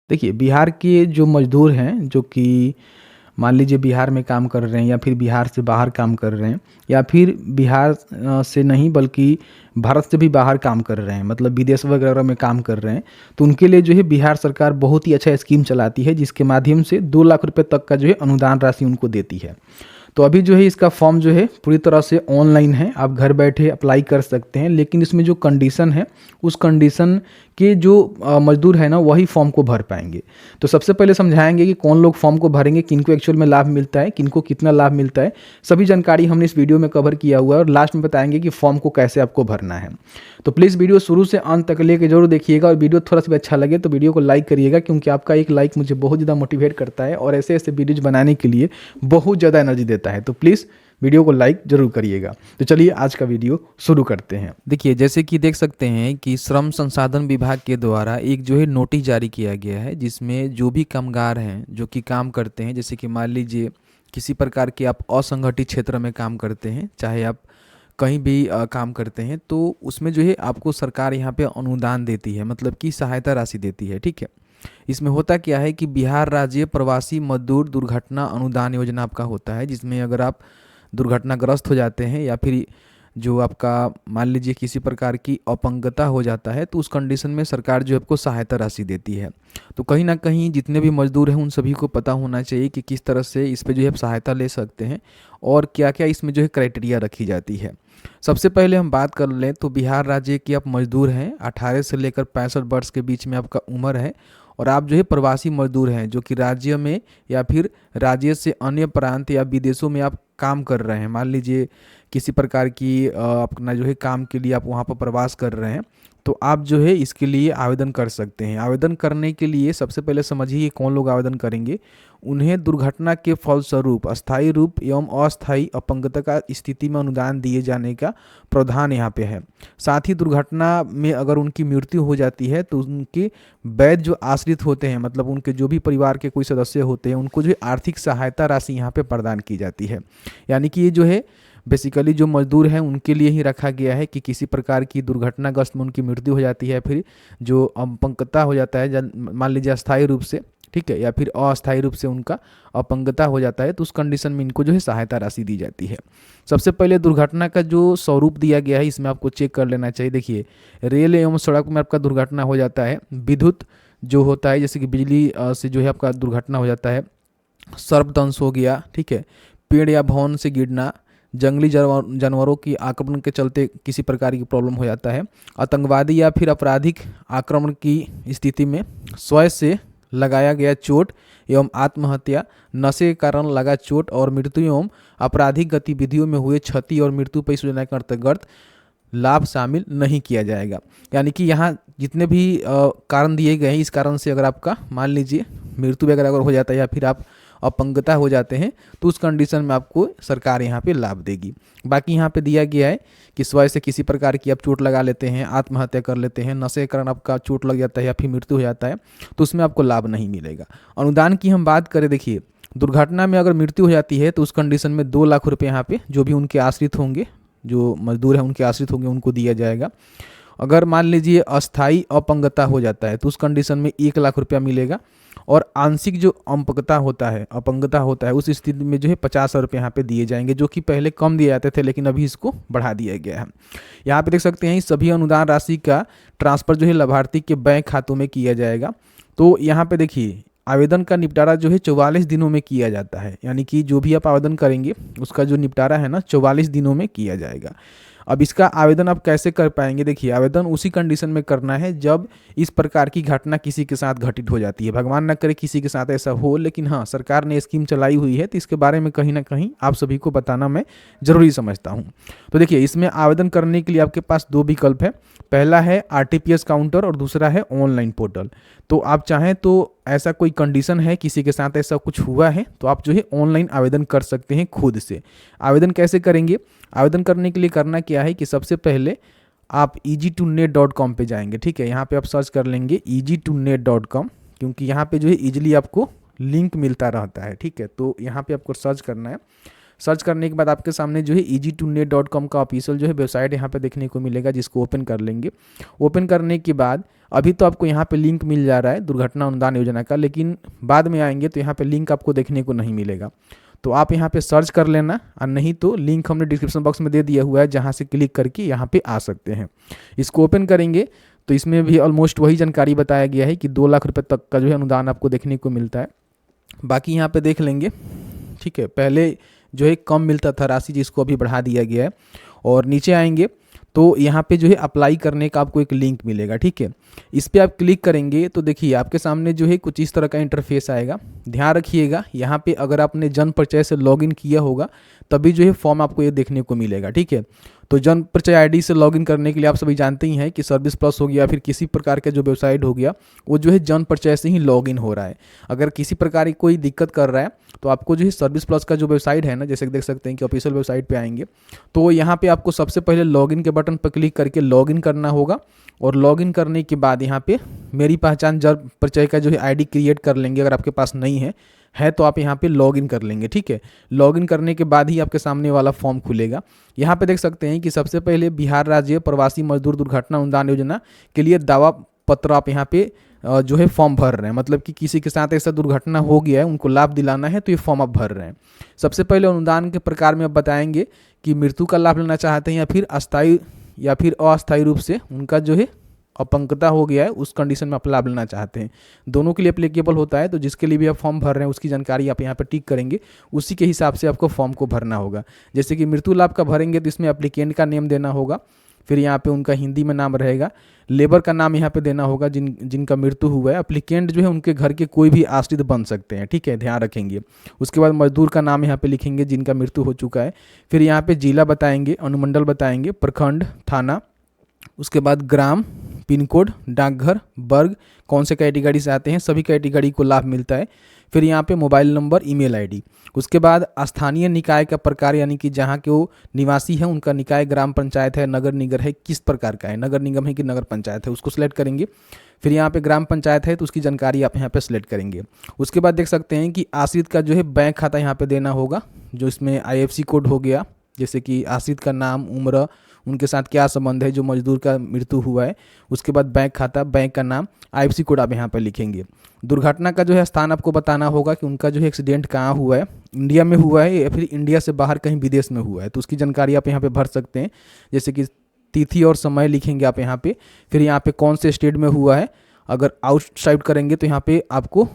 देखिए, बिहार के जो मज़दूर हैं, जो कि मान लीजिए बिहार में काम कर रहे हैं या फिर बिहार से बाहर काम कर रहे हैं या फिर बिहार से नहीं बल्कि भारत से भी बाहर काम कर रहे हैं, मतलब विदेश वगैरह में काम कर रहे हैं, तो उनके लिए जो है बिहार सरकार बहुत ही अच्छा स्कीम चलाती है, जिसके माध्यम से 2 लाख रुपए तक का जो है अनुदान राशि उनको देती है। तो अभी जो है इसका फॉर्म जो है पूरी तरह से ऑनलाइन है, आप घर बैठे अप्लाई कर सकते हैं, लेकिन इसमें जो कंडीशन है, उस कंडीशन के जो मज़दूर है ना, वही फॉर्म को भर पाएँगे। तो सबसे पहले समझाएँगे कि कौन लोग फॉर्म को भरेंगे, किनको एक्चुअल में लाभ मिलता है, किनको कितना लाभ मिलता है, सभी जानकारी हमने इस वीडियो में कवर किया हुआ है और लास्ट में बताएँगे कि फॉर्म को कैसे आपको भरना है। तो प्लीज़ वीडियो शुरू से अंत तक लेके ज़रूर देखिएगा और वीडियो थोड़ा-सा भी अच्छा लगे तो वीडियो को लाइक करिएगा, क्योंकि आपका एक लाइक मुझे बहुत ज़्यादा मोटिवेट करता है और ऐसे-ऐसे वीडियोज़ बनाने के लिए बहुत ज़्यादा एनर्जी देता है। तो प्लीज़ वीडियो को लाइक ज़रूर करिएगा। तो चलिए आज का वीडियो शुरू करते हैं। देखिए, जैसे कि देख सकते हैं कि श्रम संसाधन विभाग के द्वारा एक जो है नोटिस जारी किया गया है, जिसमें जो भी कामगार हैं जो कि काम करते हैं, जैसे कि मान लीजिए किसी प्रकार के आप असंगठित क्षेत्र में काम करते हैं, चाहे आप कहीं भी काम करते हैं, तो उसमें जो है आपको सरकार यहाँ पे अनुदान देती है, मतलब कि सहायता राशि देती है। ठीक है, इसमें होता क्या है कि बिहार राज्य प्रवासी मजदूर दुर्घटना अनुदान योजना आपका होता है, जिसमें अगर आप दुर्घटनाग्रस्त हो जाते हैं या फिर जो आपका मान लीजिए किसी प्रकार की अपंगता हो जाता है, तो उस कंडीशन में सरकार जो है आपको सहायता राशि देती है। तो कहीं ना कहीं जितने भी मजदूर हैं उन सभी को पता होना चाहिए कि किस तरह से इस पे जो है आप सहायता ले सकते हैं और क्या क्या इसमें जो है क्राइटेरिया रखी जाती है। सबसे पहले हम बात कर लें तो बिहार राज्य के आप मजदूर हैं, 18 से लेकर 65 वर्ष के बीच में आपका उम्र है और आप जो है प्रवासी मजदूर हैं, जो कि राज्य में या फिर राज्य से अन्य प्रांत या विदेशों में आप काम कर रहे हैं। मान लीजिए किसी प्रकार की अपना जो है काम के लिए आप वहाँ पर प्रवास कर रहे हैं, तो आप जो है इसके लिए आवेदन कर सकते हैं। आवेदन करने के लिए सबसे पहले समझिए कौन लोग आवेदन करेंगे। उन्हें दुर्घटना के फलस्वरूप अस्थायी रूप एवं अस्थायी अपंगता का स्थिति में अनुदान दिए जाने का प्रावधान यहाँ पे है। साथ ही दुर्घटना में अगर उनकी मृत्यु हो जाती है तो उनके वैध जो आश्रित होते हैं, मतलब उनके जो भी परिवार के कोई सदस्य होते हैं, उनको जो है आर्थिक सहायता राशि यहाँ पे प्रदान की जाती है। यानी कि ये जो है बेसिकली जो मजदूर हैं उनके लिए ही रखा गया है कि किसी प्रकार की दुर्घटनाग्रस्त में उनकी मृत्यु हो जाती है, फिर जो अपंगता हो जाता है, मान लीजिए अस्थायी रूप से, ठीक है, या फिर अस्थायी रूप से उनका अपंगता हो जाता है, तो उस कंडीशन में इनको जो है सहायता राशि दी जाती है। सबसे पहले दुर्घटना का जो स्वरूप दिया गया है इसमें आपको चेक कर लेना चाहिए। देखिए, रेल एवं सड़क में आपका दुर्घटना हो जाता है, विद्युत जो होता है जैसे कि बिजली से जो है आपका दुर्घटना हो जाता है, सर्पदंश हो गया, ठीक है, पेड़ या भवन से गिरना, जंगली जानवरों की आक्रमण के चलते किसी प्रकार की प्रॉब्लम हो जाता है, आतंकवादी या फिर आपराधिक आक्रमण की स्थिति में स्वयं से लगाया गया चोट एवं आत्महत्या, नशे के कारण लगा चोट और मृत्यु एवं आपराधिक गतिविधियों में हुए क्षति और मृत्यु पर इस योजना के अंतर्गत लाभ शामिल नहीं किया जाएगा। यानी कि यहाँ जितने भी कारण दिए गए हैं, इस कारण से अगर आपका मान लीजिए मृत्यु वगैरह अगर हो जाता है या फिर आप अपंगता हो जाते हैं, तो उस कंडीशन में आपको सरकार यहाँ पे लाभ देगी। बाकी यहाँ पे दिया गया है कि स्वयं से किसी प्रकार की आप चोट लगा लेते हैं, आत्महत्या कर लेते हैं, नशे के कारण आपका चोट लग जाता है या फिर मृत्यु हो जाता है, तो उसमें आपको लाभ नहीं मिलेगा। अनुदान की हम बात करें, देखिए दुर्घटना में अगर मृत्यु हो जाती है तो उस कंडीशन में 2 लाख रुपये यहाँ पे जो भी उनके आश्रित होंगे, जो मजदूर हैं उनके आश्रित होंगे, उनको दिया जाएगा। अगर मान लीजिए अस्थाई अपंगता हो जाता है तो उस कंडीशन में 1 लाख रुपया मिलेगा और आंशिक जो अपंगता होता है उस स्थिति में जो है 50 रुपये यहाँ पे दिए जाएंगे, जो कि पहले कम दिए जाते थे लेकिन अभी इसको बढ़ा दिया गया है। यहाँ पे देख सकते हैं सभी अनुदान राशि का ट्रांसफर जो है लाभार्थी के बैंक खातों में किया जाएगा। तो यहाँ पे देखिए आवेदन का निपटारा जो है 44 दिनों में किया जाता है, यानी कि जो भी आप आवेदन करेंगे उसका जो निपटारा है ना 44 दिनों में किया जाएगा। अब इसका आवेदन आप कैसे कर पाएंगे, देखिए आवेदन उसी कंडीशन में करना है जब इस प्रकार की घटना किसी के साथ घटित हो जाती है। भगवान न करे किसी के साथ ऐसा हो, लेकिन हाँ सरकार ने स्कीम चलाई हुई है तो इसके बारे में कहीं ना कहीं आप सभी को बताना मैं ज़रूरी समझता हूँ। तो देखिए इसमें आवेदन करने के लिए आपके पास 2 विकल्प है, पहला है RTPS काउंटर और दूसरा है ऑनलाइन पोर्टल। तो आप चाहें तो ऐसा कोई कंडीशन है, किसी के साथ ऐसा कुछ हुआ है, तो आप जो है ऑनलाइन आवेदन कर सकते हैं खुद से। आवेदन कैसे करेंगे, आवेदन करने के लिए करना क्या है कि सबसे पहले आप easy2net.com पे जाएंगे, ठीक है, यहाँ पे आप सर्च कर लेंगे easy2net.com, क्योंकि यहाँ पे जो है ईजिली आपको लिंक मिलता रहता है, ठीक है। तो यहाँ पे आपको सर्च करना है, सर्च करने के बाद आपके सामने जो है easy2net.com का ऑफिशियल जो है वेबसाइट यहाँ पे देखने को मिलेगा, जिसको ओपन कर लेंगे। ओपन करने के बाद अभी तो आपको यहाँ पे लिंक मिल जा रहा है दुर्घटना अनुदान योजना का, लेकिन बाद में आएंगे तो यहाँ पे लिंक आपको देखने को नहीं मिलेगा। तो आप यहाँ पे सर्च कर लेना, और नहीं तो लिंक हमने डिस्क्रिप्शन बॉक्स में दे दिया हुआ है, जहाँ से क्लिक करके यहाँ पे आ सकते हैं। इसको ओपन करेंगे तो इसमें भी ऑलमोस्ट वही जानकारी बताया गया है कि 2 लाख रुपए तक का जो है अनुदान आपको देखने को मिलता है। बाकी यहाँ पे देख लेंगे, ठीक है। पहले जो है कम मिलता था राशि, जिसको अभी बढ़ा दिया गया है। और नीचे आएंगे तो यहाँ पे जो है अप्लाई करने का आपको एक लिंक मिलेगा, ठीक है। इस पर आप क्लिक करेंगे तो देखिए आपके सामने जो है कुछ इस तरह का इंटरफेस आएगा। ध्यान रखिएगा, यहाँ पे अगर आपने जन परिचय से लॉगिन किया होगा तभी जो है फॉर्म आपको ये देखने को मिलेगा, ठीक है। तो जन परिचय आईडी से लॉगिन करने के लिए आप सभी जानते ही हैं कि सर्विस प्लस हो गया, फिर किसी प्रकार का जो वेबसाइट हो गया, वो जो है जन परिचय से ही लॉगिन हो रहा है। अगर किसी प्रकार की कोई दिक्कत कर रहा है तो आपको जो है सर्विस प्लस का जो वेबसाइट है ना, जैसे देख सकते हैं कि ऑफिशियल वेबसाइट पे आएंगे तो यहाँ पे आपको सबसे पहले लॉगिन के बटन पर क्लिक करके लॉगिन करना होगा। और लॉगिन करने के बाद यहाँ पे मेरी पहचान जन परिचय का जो है आईडी क्रिएट कर लेंगे। अगर आपके पास नहीं है तो आप यहाँ पे लॉगिन कर लेंगे, ठीक है। लॉगिन करने के बाद ही आपके सामने वाला फॉर्म खुलेगा। यहाँ पे देख सकते हैं कि सबसे पहले बिहार राज्य प्रवासी मजदूर दुर्घटना अनुदान योजना के लिए दावा पत्र आप यहाँ पे जो है फॉर्म भर रहे हैं। मतलब कि किसी के साथ ऐसा दुर्घटना हो गया है, उनको लाभ दिलाना है, तो ये फॉर्म आप भर रहे हैं। सबसे पहले अनुदान के प्रकार में आप बताएंगे कि मृत्यु का लाभ लेना चाहते हैं, या फिर अस्थायी या फिर अस्थायी रूप से उनका जो है अपंगता हो गया है, उस कंडीशन में आप लाभ लेना चाहते हैं। दोनों के लिए एप्लीकेबल होता है। तो जिसके लिए भी आप फॉर्म भर रहे हैं उसकी जानकारी आप यहाँ पे टिक करेंगे, उसी के हिसाब से आपको फॉर्म को भरना होगा। जैसे कि मृत्यु लाभ का भरेंगे तो इसमें एप्लीकेंट का नेम देना होगा, फिर यहाँ पे उनका हिंदी में नाम रहेगा, लेबर का नाम यहाँ पे देना होगा जिनका मृत्यु हुआ है। एप्लीकेंट जो है उनके घर के कोई भी आश्रित बन सकते हैं, ठीक है, ध्यान रखेंगे। उसके बाद मजदूर का नाम यहाँ पे लिखेंगे जिनका मृत्यु हो चुका है। फिर यहाँ पे जिला बताएंगे, अनुमंडल बताएंगे, प्रखंड, थाना, उसके बाद ग्राम, पिन कोड, डाकघर, वर्ग, कौन से कैटेगरी से आते हैं, सभी कैटेगरी को लाभ मिलता है। फिर यहाँ पे मोबाइल नंबर, ईमेल आईडी। उसके बाद स्थानीय निकाय का प्रकार, यानी कि जहाँ के वो निवासी हैं उनका निकाय ग्राम पंचायत है, नगर निगम है, किस प्रकार का है, नगर निगम है कि नगर पंचायत है, उसको सिलेक्ट करेंगे। फिर यहाँ पे ग्राम पंचायत है तो उसकी जानकारी आप यहाँ पे सिलेक्ट करेंगे। उसके बाद देख सकते हैं कि आश्रित का जो है बैंक खाता यहाँ पे देना होगा, जो इसमें IFSC कोड हो गया, जैसे कि आश्रित का नाम, उम्र, उनके साथ क्या संबंध है जो मजदूर का मृत्यु हुआ है। उसके बाद बैंक खाता, बैंक का नाम, IFSC कोड आप यहाँ पर लिखेंगे। दुर्घटना का जो है स्थान आपको बताना होगा कि उनका जो है एक्सीडेंट कहाँ हुआ है, इंडिया में हुआ है या फिर इंडिया से बाहर कहीं विदेश में हुआ है, तो उसकी जानकारी आप यहाँ पे भर सकते हैं। जैसे कि तिथि और समय लिखेंगे आप यहाँ पे। फिर यहाँ पे कौन से स्टेट में हुआ है, अगर आउटसाइड करेंगे तो यहाँ पे आपको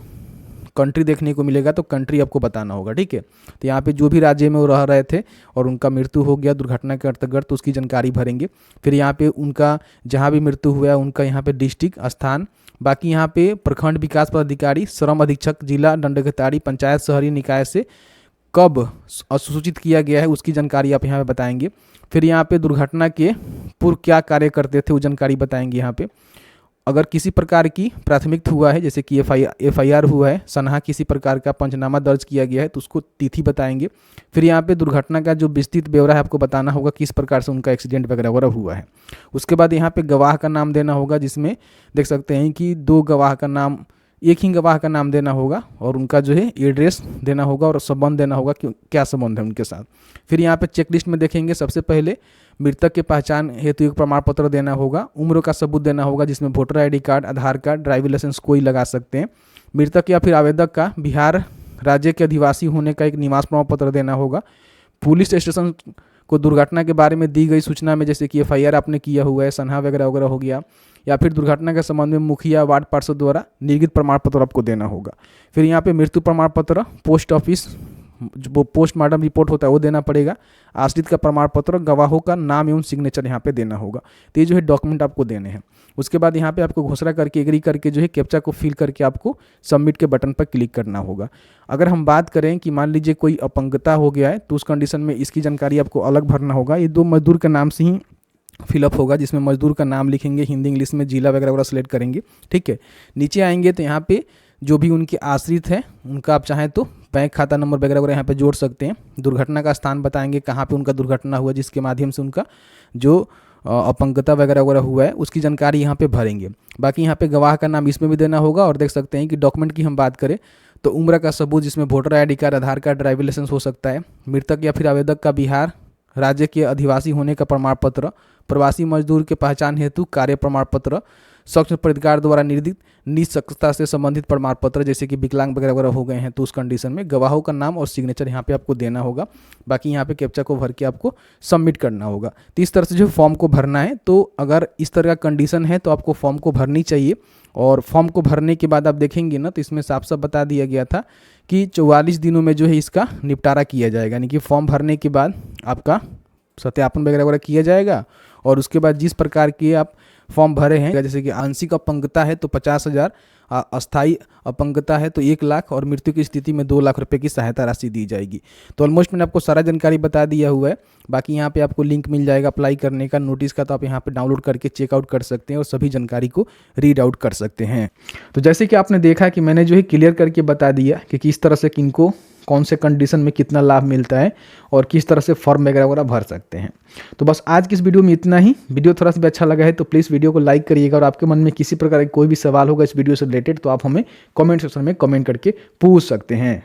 कंट्री देखने को मिलेगा, तो कंट्री आपको बताना होगा, ठीक है। तो यहाँ पे जो भी राज्य में वो रह रहे थे और उनका मृत्यु हो गया दुर्घटना के अंतर्गत, तो उसकी जानकारी भरेंगे। फिर यहाँ पे उनका जहाँ भी मृत्यु हुआ है उनका यहाँ पे डिस्ट्रिक्ट, स्थान, बाकी यहाँ पे प्रखंड विकास पदाधिकारी, श्रम अधीक्षक, जिला दंडाधिकारी, पंचायत शहरी निकाय से कब सूचित किया गया है उसकी जानकारी आप यहाँ पे बताएंगे। फिर यहाँ पे दुर्घटना के पूर्व क्या कार्य करते थे वो जानकारी बताएंगे यहाँ पे। अगर किसी प्रकार की प्राथमिक हुआ है, जैसे कि FIR हुआ है, सनहा किसी प्रकार का पंचनामा दर्ज किया गया है, तो उसको तिथि बताएंगे। फिर यहाँ पे दुर्घटना का जो विस्तृत ब्यौरा है आपको बताना होगा, किस प्रकार से उनका एक्सीडेंट वगैरह वगैरह हुआ है। उसके बाद यहाँ पे गवाह का नाम देना होगा, जिसमें देख सकते हैं कि 2 गवाह का नाम, एक ही गवाह का नाम देना होगा और उनका जो है एड्रेस देना होगा और संबंध देना होगा कि क्या संबंध है उनके साथ। फिर यहाँ पे चेकलिस्ट में देखेंगे, सबसे पहले मृतक के पहचान हेतु एक प्रमाण पत्र देना होगा, उम्र का सबूत देना होगा जिसमें वोटर ID कार्ड, आधार कार्ड, ड्राइविंग लाइसेंस कोई लगा सकते हैं। मृतक या फिर आवेदक का बिहार राज्य के अधिवासी होने का एक निवास प्रमाण पत्र देना होगा। पुलिस स्टेशन को दुर्घटना के बारे में दी गई सूचना में, जैसे कि FIR आपने किया हुआ है, सनहा वगैरह वगैरह हो गया, या फिर दुर्घटना के संबंध में मुखिया, वार्ड पार्षद द्वारा निर्गत प्रमाण पत्र आपको देना होगा। फिर यहाँ पे मृत्यु प्रमाण पत्र, पोस्ट ऑफिस जो पोस्टमार्टम रिपोर्ट होता है वो देना पड़ेगा, आश्रित का प्रमाण पत्र, गवाहों का नाम एवं सिग्नेचर यहाँ पे देना होगा। तो ये जो है डॉक्यूमेंट आपको देने हैं। उसके बाद यहाँ पे आपको घोषणा करके एग्री करके जो है कैप्चा को फिल करके आपको सबमिट के बटन पर क्लिक करना होगा। अगर हम बात करें कि मान लीजिए कोई अपंगता हो गया है तो उस कंडीशन में इसकी जानकारी आपको अलग भरना होगा। ये 2 मजदूर के नाम से ही फिलअप होगा, जिसमें मजदूर का नाम लिखेंगे, हिंदी इंग्लिश में, जिला वगैरह वगैरह सेलेक्ट करेंगे, ठीक है। नीचे आएंगे तो यहाँ पे जो भी उनके आश्रित है उनका आप चाहें तो बैंक खाता नंबर वगैरह वगैरह यहाँ पे जोड़ सकते हैं। दुर्घटना का स्थान बताएंगे, कहाँ पे उनका दुर्घटना हुआ जिसके माध्यम से उनका जो अपंगता वगैरह वगैरह हुआ है उसकी जानकारी यहाँ पे भरेंगे। बाकी यहाँ पे गवाह का नाम इसमें भी देना होगा। और देख सकते हैं कि डॉक्यूमेंट की हम बात करें तो उम्र का सबूत जिसमें वोटर आईडी कार्ड, आधार कार्ड, ड्राइविंग लाइसेंस हो सकता है। मृतक या फिर आवेदक का बिहार राज्य के अधिवासी होने का प्रमाण पत्र, प्रवासी मजदूर के पहचान हेतु कार्य प्रमाण पत्र, सक्षम प्राधिकार द्वारा निर्दिष्ट निःशक्तता से संबंधित प्रमाण पत्र जैसे कि विकलांग वगैरह वगैरह हो गए हैं तो उस कंडीशन में गवाहों का नाम और सिग्नेचर यहाँ पे आपको देना होगा। बाकी यहाँ पे कैप्चा को भर के आपको सबमिट करना होगा। तो इस तरह से जो फॉर्म को भरना है, तो अगर इस तरह का कंडीशन है तो आपको फॉर्म को भरनी चाहिए। और फॉर्म को भरने के बाद आप देखेंगे ना, तो इसमें साफ साफ बता दिया गया था कि 44 दिनों में जो है इसका निपटारा किया जाएगा। यानी कि फॉर्म भरने के बाद आपका सत्यापन वगैरह वगैरह किया जाएगा और उसके बाद जिस प्रकार के आप फॉर्म भरे हैं, जैसे कि आंशिक अपंगता है तो 50,000, अस्थायी अपंगता है तो 1 लाख और मृत्यु की स्थिति में 2 लाख रुपए की सहायता राशि दी जाएगी। तो ऑलमोस्ट मैंने आपको सारा जानकारी बता दिया हुआ है। बाकी यहाँ पे आपको लिंक मिल जाएगा अप्लाई करने का, नोटिस का, तो आप यहाँ पे डाउनलोड करके चेकआउट कर सकते हैं और सभी जानकारी को रीड आउट कर सकते हैं। तो जैसे कि आपने देखा कि मैंने जो है क्लियर करके बता दिया कि किस तरह से किनको कौन से कंडीशन में कितना लाभ मिलता है और किस तरह से फॉर्म वगैरह वगैरह भर सकते हैं। तो बस आज की इस वीडियो में इतना ही। वीडियो थोड़ा सा भी अच्छा लगा है तो प्लीज़ वीडियो को लाइक करिएगा और आपके मन में किसी प्रकार का कोई भी सवाल होगा इस वीडियो से रिलेटेड तो आप हमें कमेंट सेक्शन में कमेंट करके पूछ सकते हैं।